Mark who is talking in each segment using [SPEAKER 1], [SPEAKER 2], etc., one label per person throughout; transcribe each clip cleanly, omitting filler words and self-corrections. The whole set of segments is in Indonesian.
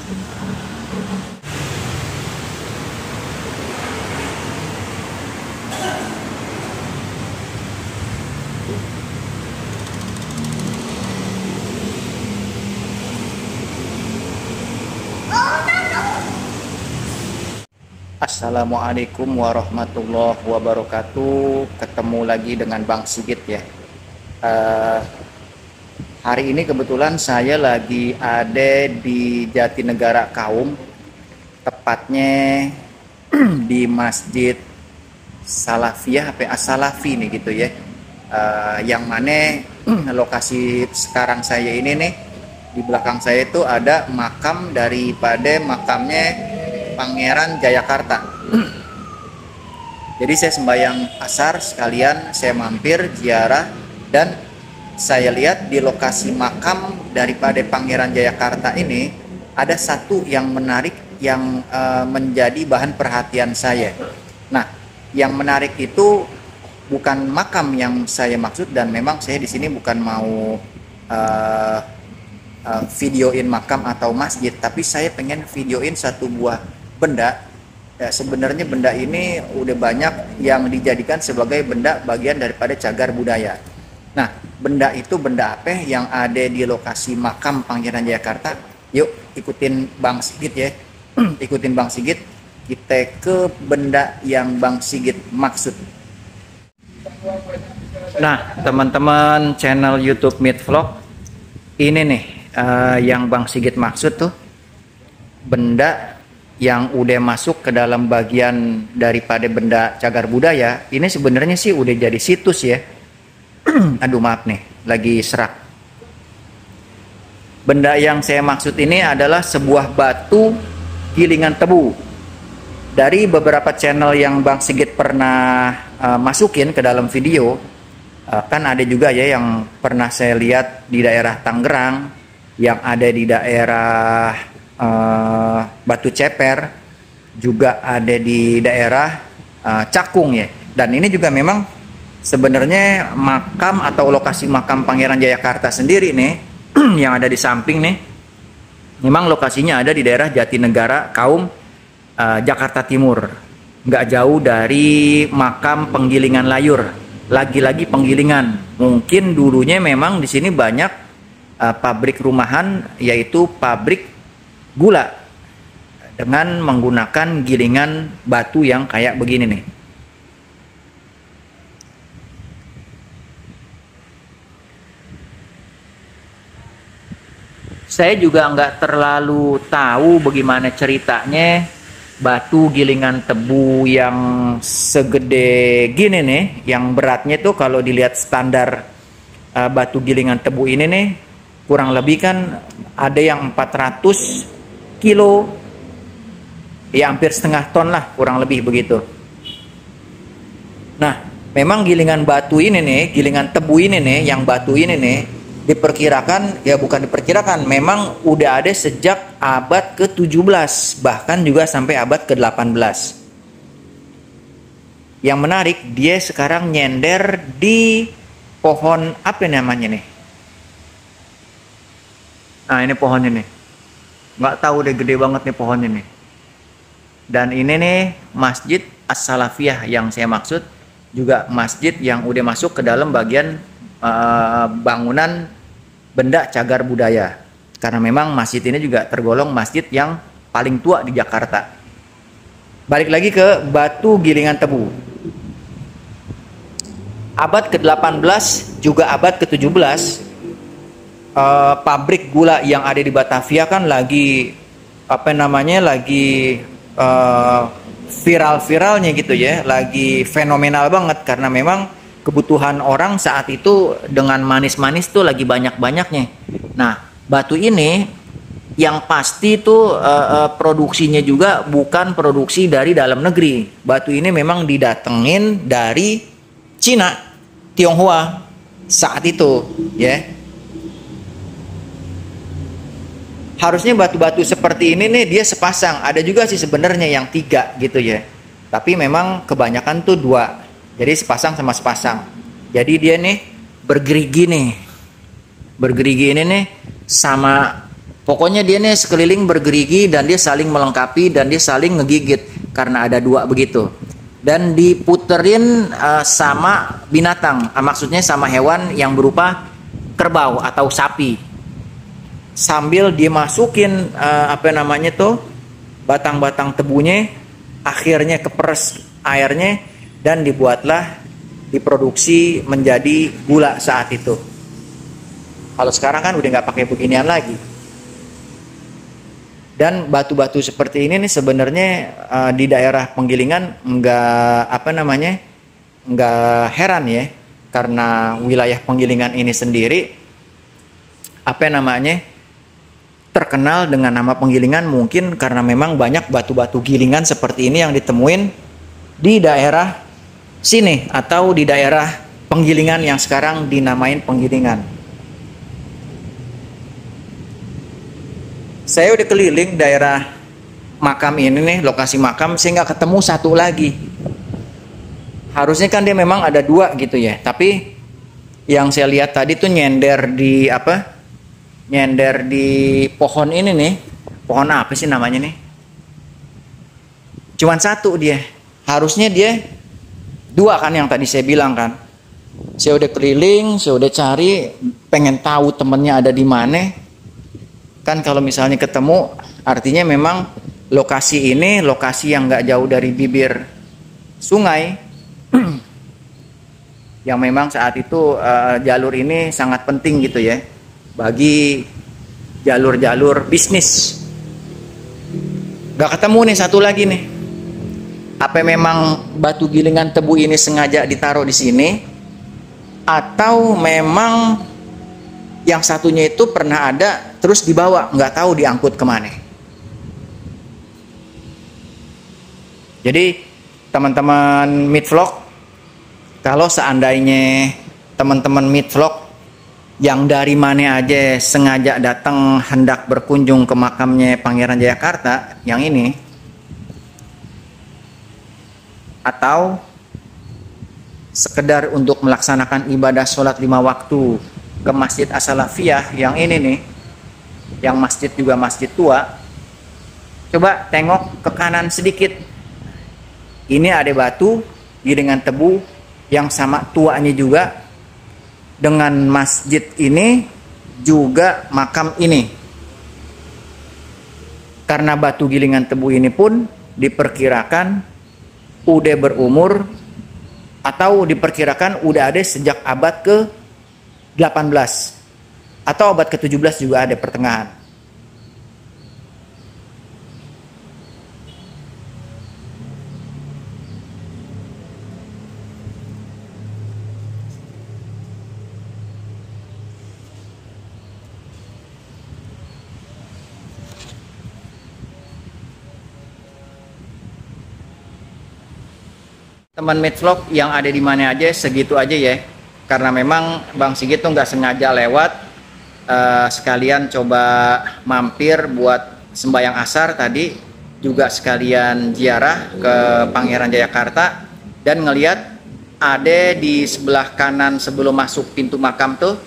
[SPEAKER 1] Assalamualaikum warahmatullahi wabarakatuh. Ketemu lagi dengan Bang Sigit ya. Hari ini kebetulan saya lagi ada di Jatinegara Kaum, tepatnya di Masjid Salafiyah As-Salafi nih gitu ya. Yang mana lokasi sekarang saya ini nih, di belakang saya itu ada makam daripada makamnya Pangeran Jayakarta. Jadi saya sembahyang asar sekalian saya mampir ziarah, dan saya lihat di lokasi makam daripada Pangeran Jayakarta ini ada satu yang menarik yang menjadi bahan perhatian saya. Nah, yang menarik itu bukan makam yang saya maksud, dan memang saya di sini bukan mau videoin makam atau masjid, tapi saya pengen videoin satu buah benda. Ya, sebenarnya benda ini udah banyak yang dijadikan sebagai benda bagian daripada cagar budaya. Nah, benda itu benda apa yang ada di lokasi makam Pangeran Jayakarta? Yuk ikutin Bang Sigit ya. Ikutin Bang Sigit, kita ke benda yang Bang Sigit maksud. Nah, teman-teman channel YouTube Meet Vlog, ini nih yang Bang Sigit maksud tuh, benda yang udah masuk ke dalam bagian daripada benda cagar budaya. Ini sebenarnya sih udah jadi situs ya. Aduh maaf nih, lagi serak. Benda yang saya maksud ini adalah sebuah batu gilingan tebu. Dari beberapa channel yang Bang Sigit pernah masukin ke dalam video, kan ada juga ya yang pernah saya lihat di daerah Tangerang, yang ada di daerah Batu Ceper, juga ada di daerah Cakung ya. Dan ini juga memang sebenarnya makam atau lokasi makam Pangeran Jayakarta sendiri nih yang ada di samping nih, memang lokasinya ada di daerah Jatinegara Kaum, Jakarta Timur, nggak jauh dari makam Penggilingan Layur. Lagi-lagi penggilingan, mungkin dulunya memang di sini banyak pabrik rumahan, yaitu pabrik gula dengan menggunakan gilingan batu yang kayak begini nih. Saya juga nggak terlalu tahu bagaimana ceritanya batu gilingan tebu yang segede gini nih, yang beratnya tuh kalau dilihat standar batu gilingan tebu ini nih, kurang lebih kan ada yang 400 kilo, ya hampir setengah ton lah, kurang lebih begitu. Nah, memang gilingan batu ini nih, gilingan tebu ini nih, yang batu ini nih, diperkirakan, ya bukan diperkirakan, memang udah ada sejak abad ke-17, bahkan juga sampai abad ke-18. Yang menarik, dia sekarang nyender di pohon apa namanya nih? Nah, ini pohon ini. Nggak tahu deh, gede banget nih pohon ini. Dan ini nih Masjid As-Salafiyah yang saya maksud, juga masjid yang udah masuk ke dalam bagian bangunan benda cagar budaya. Karena memang masjid ini juga tergolong masjid yang paling tua di Jakarta. Balik lagi ke batu gilingan tebu. Abad ke-18 juga abad ke-17, pabrik gula yang ada di Batavia kan lagi lagi viral-viralnya gitu ya, lagi fenomenal banget, karena memang kebutuhan orang saat itu dengan manis-manis tuh lagi banyak-banyaknya. Nah, batu ini yang pasti tuh produksinya juga bukan produksi dari dalam negeri. Batu ini memang didatengin dari Cina, Tionghoa saat itu ya. Harusnya batu-batu seperti ini nih dia sepasang. Ada juga sih sebenarnya yang 3 gitu ya. Tapi memang kebanyakan tuh 2. Jadi sepasang sama sepasang. Jadi dia nih bergerigi nih. Bergerigi ini nih sama Pokoknya dia nih sekeliling bergerigi dan dia saling melengkapi dan dia saling ngegigit karena ada dua begitu. Dan diputerin sama binatang, maksudnya sama hewan yang berupa kerbau atau sapi. Sambil dimasukin batang-batang tebunya, akhirnya keperes airnya dan diproduksi menjadi gula saat itu. Kalau sekarang kan udah nggak pakai beginian lagi. Dan batu-batu seperti ini nih sebenarnya di daerah Penggilingan nggak heran ya, karena wilayah Penggilingan ini sendiri terkenal dengan nama Penggilingan mungkin karena memang banyak batu-batu gilingan seperti ini yang ditemuin di daerah sini atau di daerah Penggilingan yang sekarang dinamain Penggilingan. Saya udah keliling daerah makam ini nih, lokasi makam, saya nggak ketemu satu lagi. Harusnya kan dia memang ada dua gitu ya, tapi yang saya lihat tadi tuh nyender di pohon ini nih. Pohon apa sih namanya nih? Cuman satu dia. Harusnya dia dua kan yang tadi saya bilang kan. Saya udah keliling, saya udah cari, pengen tahu temennya ada di mana. Kan kalau misalnya ketemu, artinya memang lokasi ini lokasi yang nggak jauh dari bibir sungai, yang memang saat itu jalur ini sangat penting gitu ya, bagi jalur-jalur bisnis. Nggak ketemu nih satu lagi nih. Apa memang batu gilingan tebu ini sengaja ditaruh di sini, atau memang yang satunya itu pernah ada terus dibawa, nggak tahu diangkut kemana. Jadi teman-teman Midvlog, kalau seandainya teman-teman Midvlog yang dari mana aja sengaja datang hendak berkunjung ke makamnya Pangeran Jayakarta yang ini, atau sekedar untuk melaksanakan ibadah sholat 5 waktu ke Masjid As-Salafiyah yang ini nih, yang masjid juga masjid tua, coba tengok ke kanan sedikit. Ini ada batu gilingan tebu yang sama tuanya juga dengan masjid ini, juga makam ini. Karena batu gilingan tebu ini pun diperkirakan udah berumur, atau diperkirakan udah ada sejak abad ke 18 atau abad ke-17 juga ada pertengahan. Teman Midvlog yang ada di mana aja, segitu aja ya. Karena memang Bang Sigit tuh nggak sengaja lewat, sekalian coba mampir buat sembahyang asar tadi, juga sekalian ziarah ke Pangeran Jayakarta, dan ngelihat ada di sebelah kanan sebelum masuk pintu makam tuh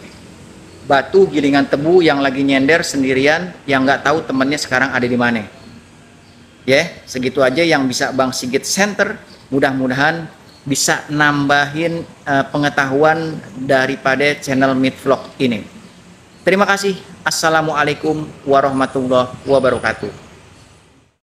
[SPEAKER 1] batu gilingan tebu yang lagi nyender sendirian, yang nggak tahu temennya sekarang ada di mana. Ya, segitu aja yang bisa Bang Sigit center. Mudah-mudahan bisa nambahin pengetahuan daripada channel Midvlog ini. Terima kasih. Assalamualaikum warahmatullahi wabarakatuh.